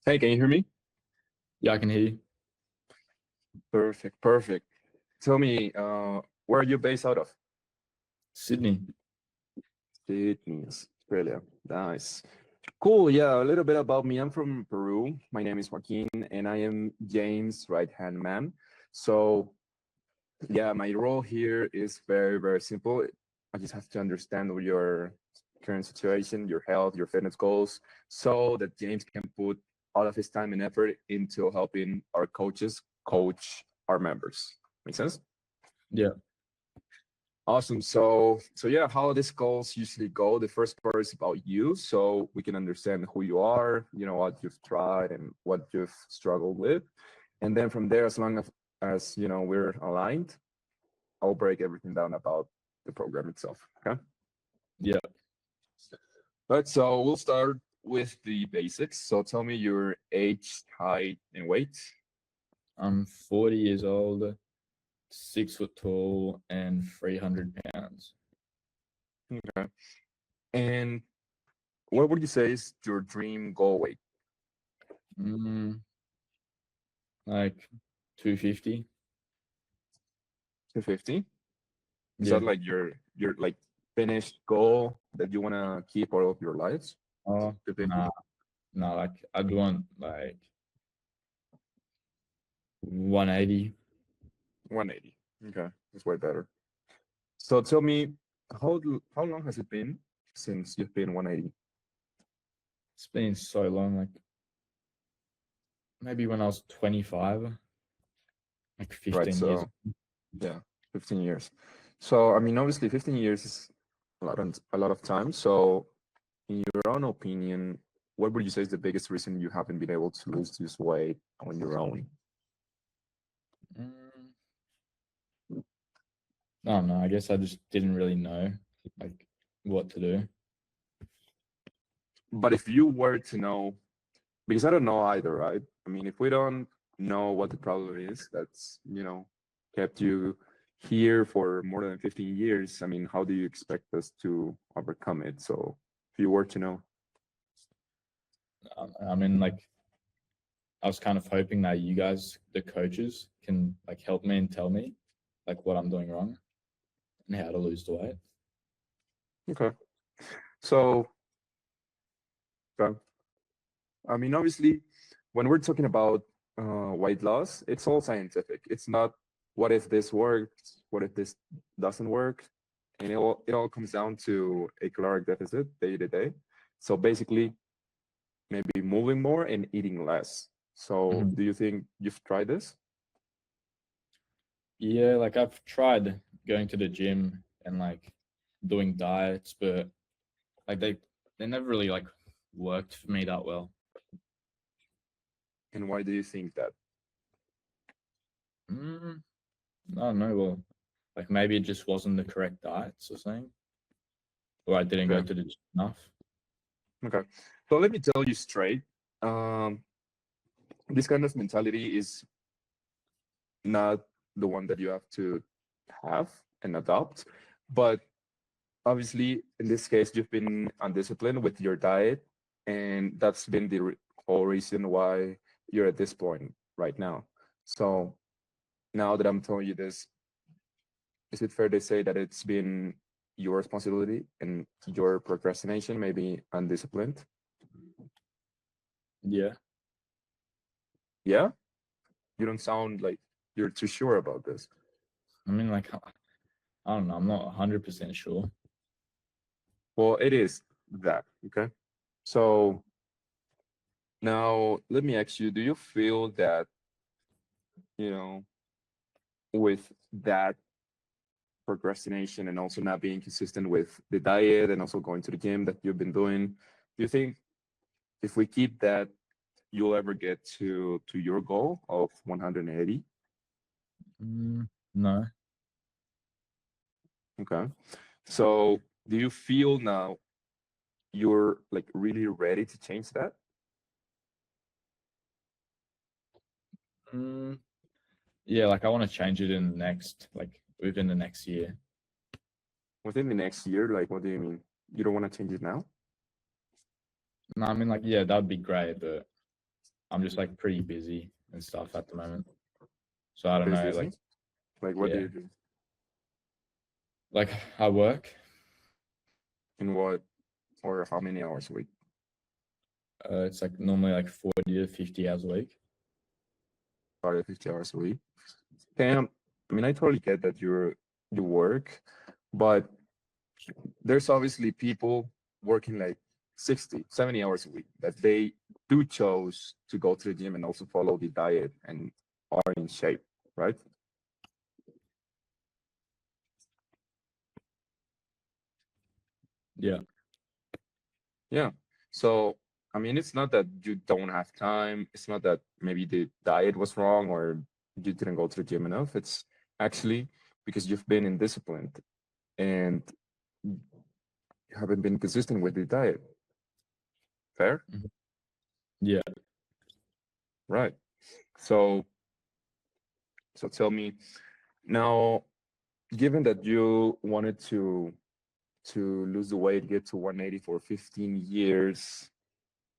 Hey, can you hear me? Yeah, I can hear you. Perfect, perfect. Tell me, where are you based out of? Sydney. Sydney, Australia. Nice. Cool. Yeah, a little bit about me. I'm from Peru. My name is Joaquin, and I am James' right-hand man. So, yeah, my role here is very, very simple. I just have to understand your current situation, your health, your fitness goals, so that James can put all of his time and effort into helping our coaches coach our members. Make sense? Yeah. Awesome. So yeah, how these calls usually go. The first part is about you, so we can understand who you are, what you've tried and what you've struggled with. And then from there, as long as we're aligned, I'll break everything down about the program itself. Okay. Yeah. Right. So we'll start with the basics. So tell me your age, height, and weight. I'm 40 years old, 6 foot tall, and 300 pounds. Okay. And what would you say is your dream goal weight? Mm, like 250. 250. Is Yeah. that like your like finished goal that you wanna keep all of your lives? Oh, 250? nah, nah. Like I'd want like 180. 180. Okay, that's way better. So tell me, how long has it been since you've been 180? It's been so long. Like maybe when I was 25, like Right. 15 years. So yeah, 15 years. So I mean, obviously, 15 years is a lot of time. So in your own opinion, what would you say is the biggest reason you haven't been able to lose this weight on your own? Mm, I don't know. I guess I just didn't really know like what to do. But if you were to know, because I don't know either, right? I mean, if we don't know what the problem is that's, kept you here for more than 15 years, I mean, how do you expect us to overcome it? So if you were to know. I mean, like I was kind of hoping that you guys, the coaches, can like help me and tell me like what I'm doing wrong and how to lose the weight. Okay. So, uh, I mean, obviously, when we're talking about weight loss, it's all scientific. It's not what if this works, what if this doesn't work, and it all comes down to a caloric deficit day to day. So basically, maybe moving more and eating less. So, Mhm. do you think you've tried this? Yeah, like I've tried going to the gym and like doing diets, but like they never really like worked for me that well. And why do you think that? Mm, I don't know. Well, like maybe it just wasn't the correct diets or something, or I didn't go Okay. to the gym enough. Okay. So let me tell you straight. Um, this kind of mentality is not the one that you have to have and adopt. But obviously, in this case, you've been undisciplined with your diet, and that's been the whole reason why you're at this point right now. So now that I'm telling you this, is it fair to say that it's been your responsibility and your procrastination, maybe undisciplined? Yeah. Yeah? You don't sound like you're too sure about this. I mean, like I don't know. I'm not 100% sure. Well, it is that, okay? So now let me ask you, do you feel that, you know, with that procrastination and also not being consistent with the diet and also going to the gym that you've been doing, do you think if we keep that, you'll ever get to your goal of 180? No. Okay. So do you feel now you're like really ready to change that? Mm, yeah, like I want to change it in the next, like within the next year. Within the next year? Like, what do you mean? You don't want to change it now? No, I mean, like, yeah, that'd be great, but I'm just like pretty busy and stuff at the moment. So I don't know, Busy? like Like what do yeah, you do? like I work. In what or how many hours a week? It's like normally like 40 to 50 hours a week. 50 hours a week. Damn, I mean I totally get that you work, but there's obviously people working like 60, 70 hours a week that they do chose to go to the gym and also follow the diet and are in shape, right? Yeah. Yeah. So, I mean, it's not that you don't have time. It's not that maybe the diet was wrong or you didn't go to the gym enough. It's actually because you've been indisciplined and you haven't been consistent with the diet. Fair? Mhm. Yeah. Right. So, so tell me now, given that you wanted to lose the weight, get to 180 for 15 years,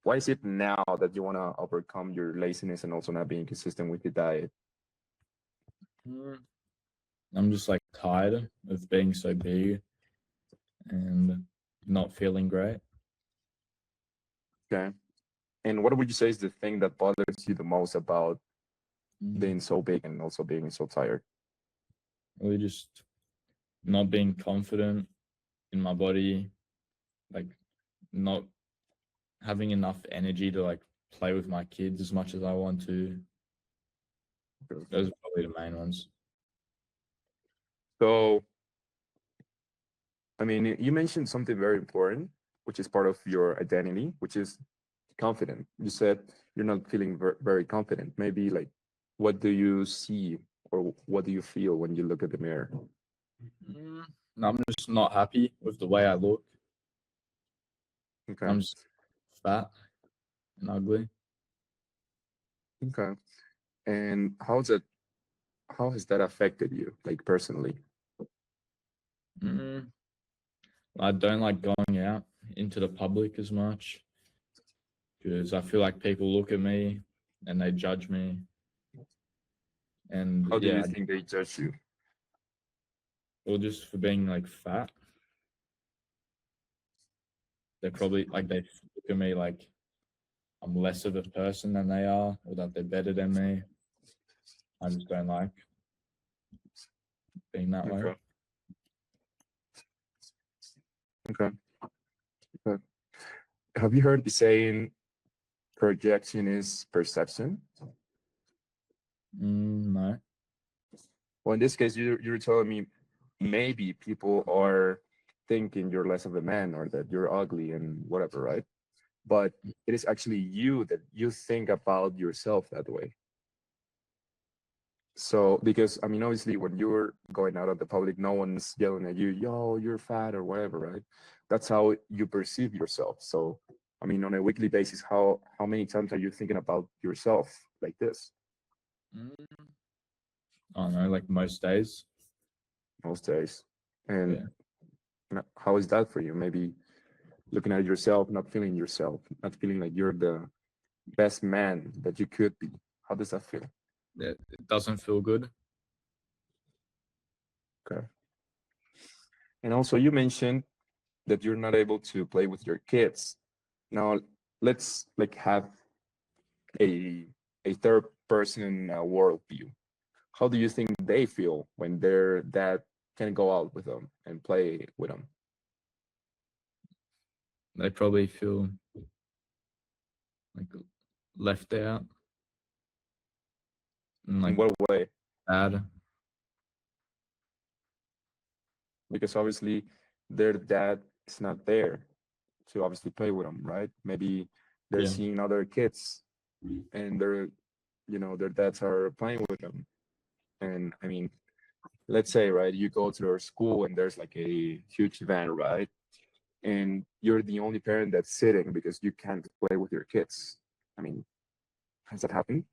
why is it now that you want to overcome your laziness and also not being consistent with the diet? Mm, I'm just like tired of being so big and not feeling great. Okay. And what would you say is the thing that bothers you the most about Mm, being so big and also being so tired? Really just not being confident in my body, like not having enough energy to like play with my kids as much as I want to. Those are probably the main ones. So, I mean, you mentioned something very important, which is part of your identity, which is confident. You said you're not feeling very confident. Maybe like, what do you see or what do you feel when you look at the mirror? Mm, I'm just not happy with the way I look. Okay. I'm just fat and ugly. Okay. And how has that affected you, like personally? Mm, I don't like going out into the public as much because I feel like people look at me and they judge me. And How do you yeah, think they judge you? or just for being like fat, they probably like they look at me like I'm less of a person than they are, or that they're better than me. I just don't like being that way. Okay. Okay. Okay. Have you heard the saying projection is perception? No. Well, in this case, you're telling me maybe people are thinking you're less of a man or that you're ugly and whatever, right? But it is actually you that you think about yourself that way. So, because I mean, obviously, when you're going out of the public, no one's yelling at you, yo, you're fat or whatever, right? That's how you perceive yourself. So, I mean, on a weekly basis, how many times are you thinking about yourself like this? Mm, I don't know, like most days. Most days. And Yeah. how is that for you? Maybe looking at yourself, not feeling yourself, not feeling like you're the best man that you could be. How does that feel? It doesn't feel good. Okay. And also, you mentioned that you're not able to play with your kids. Now, let's like have a a third person worldview. How do you think they feel when their dad can go out with them and play with them? They probably feel like left out and In like what way? bad. Because obviously their dad is not there to obviously play with them, right? Maybe they're Yeah. seeing other kids and their dads are playing with them. And I mean, let's say, right, you go to their school and there's like a huge van, right? And you're the only parent that's sitting because you can't play with your kids. I mean, has that happened?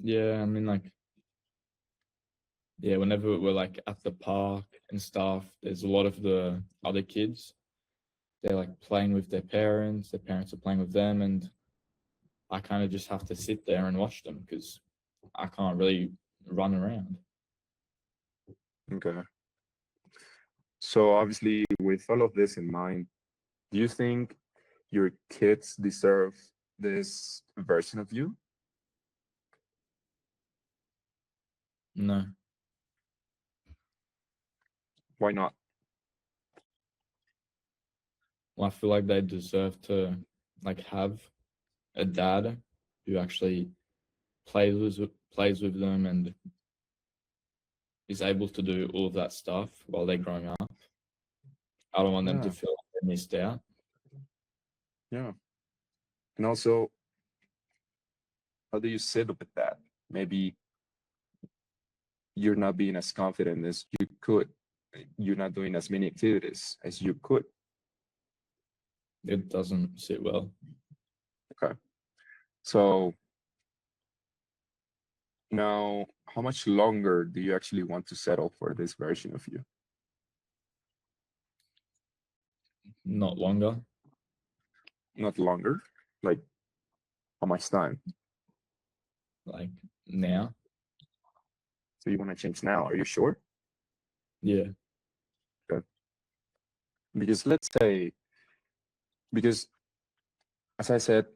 Yeah. I mean, like, yeah, whenever we're like at the park and stuff, there's a lot of the other kids. They're like playing with their parents are playing with them. And I kind of just have to sit there and watch them because I can't really run around. Okay. So obviously, with all of this in mind, do you think your kids deserve this version of you? No, Why not? I feel like they deserve to like have a dad who actually plays with them and is able to do all of that stuff while they're growing up. I don't want them to Yeah, feel like they missed out. yeah. And also, how do you sit with that? Maybe you're not being as confident as you could. You're not doing as many activities as you could. It doesn't sit well. Okay. So now, how much longer do you actually want to settle for this version of you? Not longer. Not longer? Like, how much time? Like now. So you want to change now? Are you sure? Yeah. Okay. Because let's say, because as I said,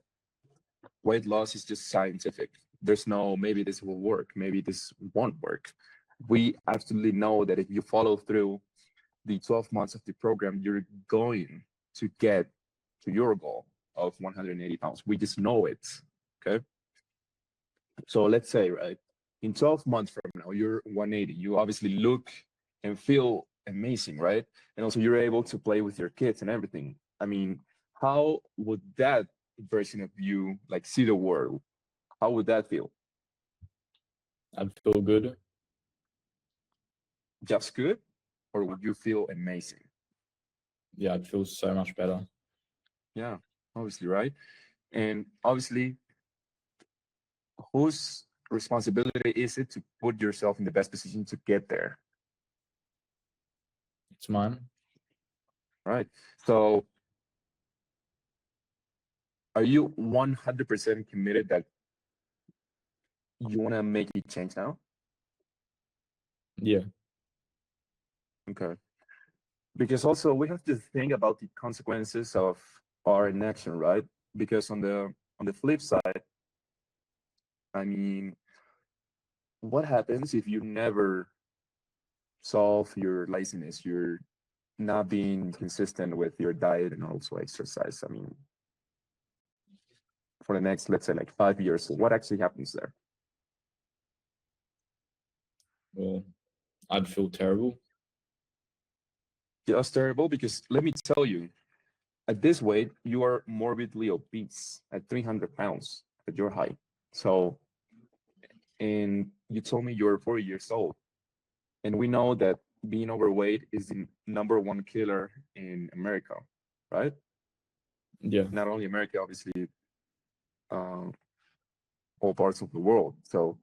weight loss is just scientific. There's no maybe this will work, maybe this won't work. We absolutely know that if you follow through the 12 months of the program, you're going to get to your goal of 180 pounds. We just know it. Okay. So let's say, right, in 12 months from now, you're 180. You obviously look and feel amazing, right? And also you're able to play with your kids and everything. I mean, how would that version of you like see the world? How would that feel? I'd feel good. Just good? Or would you feel amazing? Yeah, I'd feel so much better. Yeah, obviously, right? And obviously, whose responsibility is it to put yourself in the best position to get there? It's mine. Right. So are you 100% committed that you want to make it change now? Yeah. Okay. Because also we have to think about the consequences of our inaction, right? Because on the flip side, I mean, what happens if you never solve your laziness? You're not being consistent with your diet and also exercise. I mean, for the next, let's say, like 5 years, what actually happens there? Well, I'd feel terrible. Just terrible because let me tell you, at this weight, you are morbidly obese at 300 pounds at your height. So, and you told me you're 40 years old. And we know that being overweight is the number one killer in America, right? Yeah. Not only America, obviously, uh, all parts of the world. So,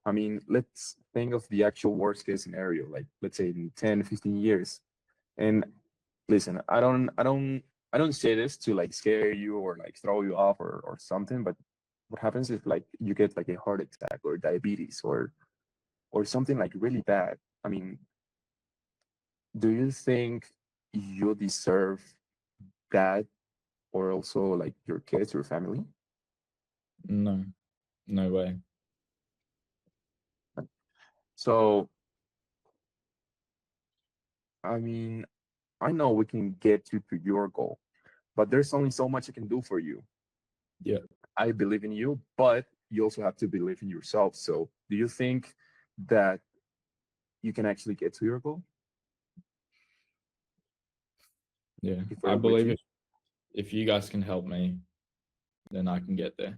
I mean, let's think of the actual worst case scenario, like let's say in 10, 15 years. And listen, I don't say this to like scare you or like throw you off or something, but what happens if like you get like a heart attack or diabetes or something like really bad? I mean, do you think you deserve that or also like your kids, your family? No. No way. So, I mean, I know we can get you to your goal, but there's only so much I can do for you. Yeah. I believe in you, but you also have to believe in yourself. So, do you think that you can actually get to your goal Yeah. if I we're with believe you? if you guys can help me, then I can get there.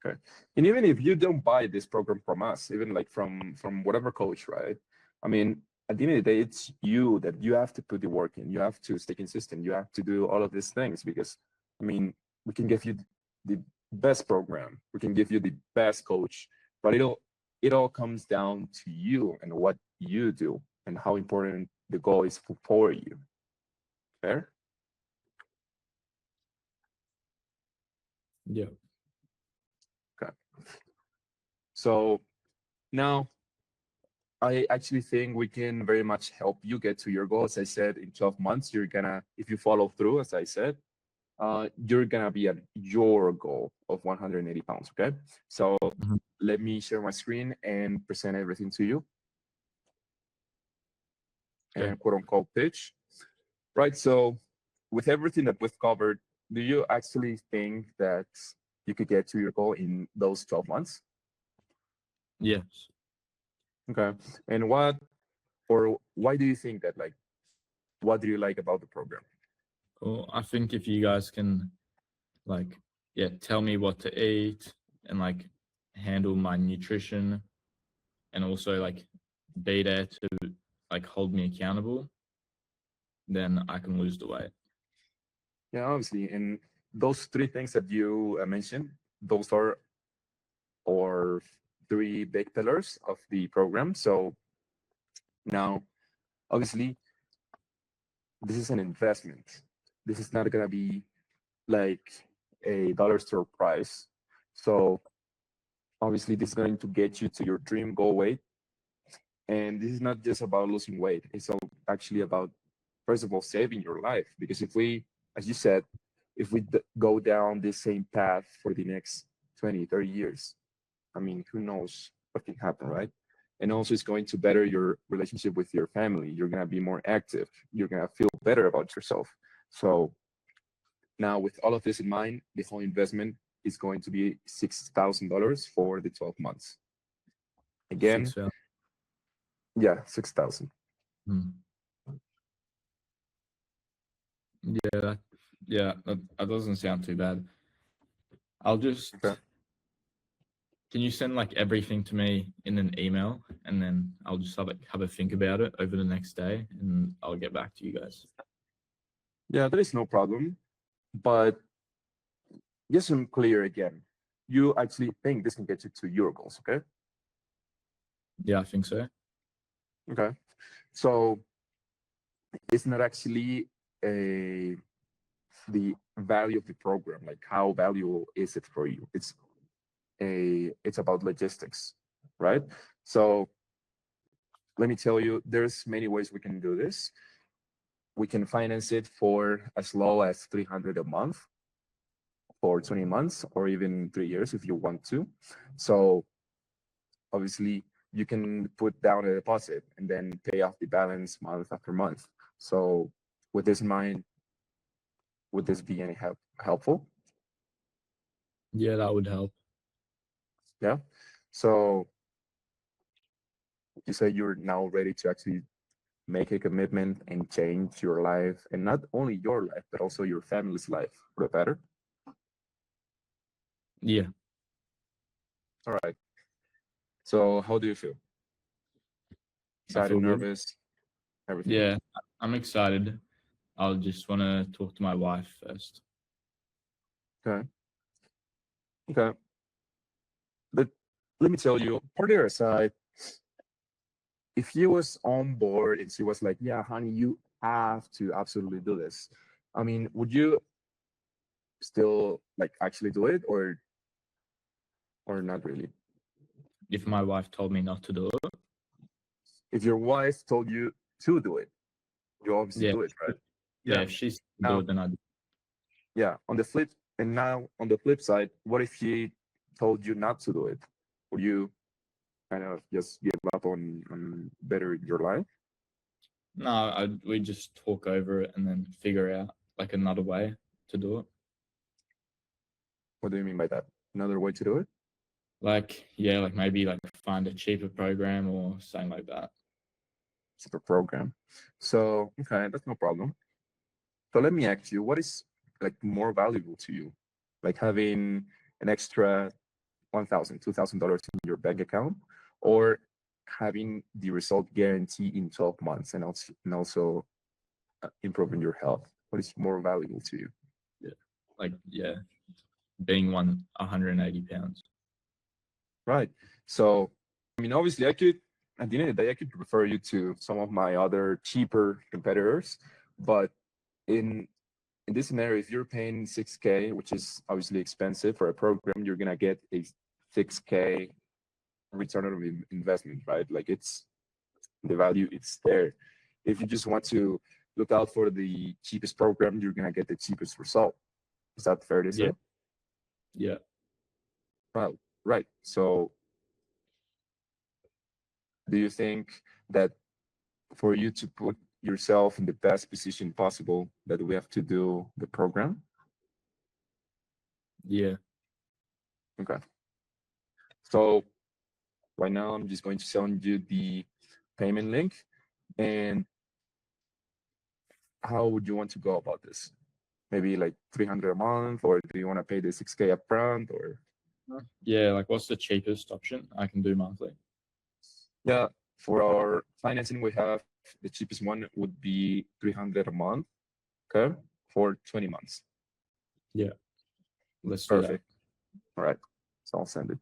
Okay. And even if you don't buy this program from us, even like from whatever coach, right? I mean, at the end of the day, it's you that you have to put the work in. You have to stay consistent. You have to do all of these things because, I mean, we can give you the best program. We can give you the best coach, but it all comes down to you and what you do and how important the goal is for you. Fair? Yeah. So now I actually think we can very much help you get to your goal. As I said, in 12 months, you're gonna, if you follow through, as I said, you're gonna be at your goal of 180 pounds. Okay. So Mhm. let me share my screen and present everything to you Okay. and quote unquote pitch. Right. So with everything that we've covered, do you actually think that you could get to your goal in those 12 months? Yes. Okay. And what or why do you think that? Like, what do you like about the program? Well, I think if you guys can like yeah, tell me what to eat and like handle my nutrition and also like be there to like hold me accountable, then I can lose the weight. Yeah, obviously. And those three things that you mentioned, those are our three big pillars of the program. So now, obviously, this is an investment. This is not going to be like a dollar store price. So obviously, this is going to get you to your dream goal weight. And this is not just about losing weight. It's actually about, first of all, saving your life. Because if we, as you said, if we go down the same path for the next 20, 30 years, I mean, who knows what can happen, right? And also, it's going to better your relationship with your family. You're going to be more active. You're going to feel better about yourself. So now, with all of this in mind, the whole investment is going to be $6,000 for the 12 months. Again, 6 hours. yeah, 6,000. Hmm. Yeah, that doesn't sound too bad. I'll Okay. just can you send like everything to me in an email and then I'll just have a think about it over the next day and I'll get back to you guys. Yeah, that is no problem. But just to be clear again, you actually think this can get you to your goals, okay? Yeah, I think so. Okay. So it's not actually a the value of the program, like how valuable is it for you? It's about logistics, right? So let me tell you, there's many ways we can do this. We can finance it for as low as 300 a month for 20 months or even 3 years if you want to. So obviously you can put down a deposit and then pay off the balance month after month. So with this in mind, would this be any helpful? Yeah, that would help. Yeah. So you say you're now ready to actually make a commitment and change your life, and not only your life, but also your family's life for the better. Yeah, All right. So how do you feel? I Excited, feel good. nervous, everything? Yeah, I'm excited. I'll just want to talk to my wife first. Okay. Okay. But let me tell you, party aside, if he was on board and she was like, "Yeah, honey, you have to absolutely do this," I mean, would you still like actually do it or not really? If my wife told me not to do it, If your wife told you to do it, you obviously yeah, do it, right? yeah, Yeah. if she's to do Now, it, then I do. yeah. On the flip side, what if she told you not to do it? Would you kind of just give up on better your life? No, we just talk over it and then figure out like another way to do it. What do you mean by that? Another way to do it? Like, yeah, like maybe like find a cheaper program or something like that. Super program. So, okay, that's no problem. So let me ask you, what is like more valuable to you? Like having an extra $1,000, $2,000 in your bank account, or having the result guarantee in 12 months and also improving your health? What is more valuable to you? Yeah. Like, yeah, being 180 pounds. Right. So, I mean, obviously, I could, at the end of the day, I could refer you to some of my other cheaper competitors, but in in this scenario, if you're paying 6K, which is obviously expensive for a program, you're gonna get a 6K return on investment, right? Like it's the value, it's there. If you just want to look out for the cheapest program, you're gonna get the cheapest result. Is that fair to say? Yeah. Yeah. Well, right. So do you think that for you to put yourself in the best position possible that we have to do the program? Yeah. Okay. So right now I'm just going to send you the payment link. And how would you want to go about this? Maybe like 300 a month, or do you want to pay the 6K upfront, or Yeah. Like, what's the cheapest option I can do monthly? yeah, for our financing we have the cheapest one would be 300 a month, okay, for 20 months. Yeah. Let's do that. Perfect. All right. So I'll send it.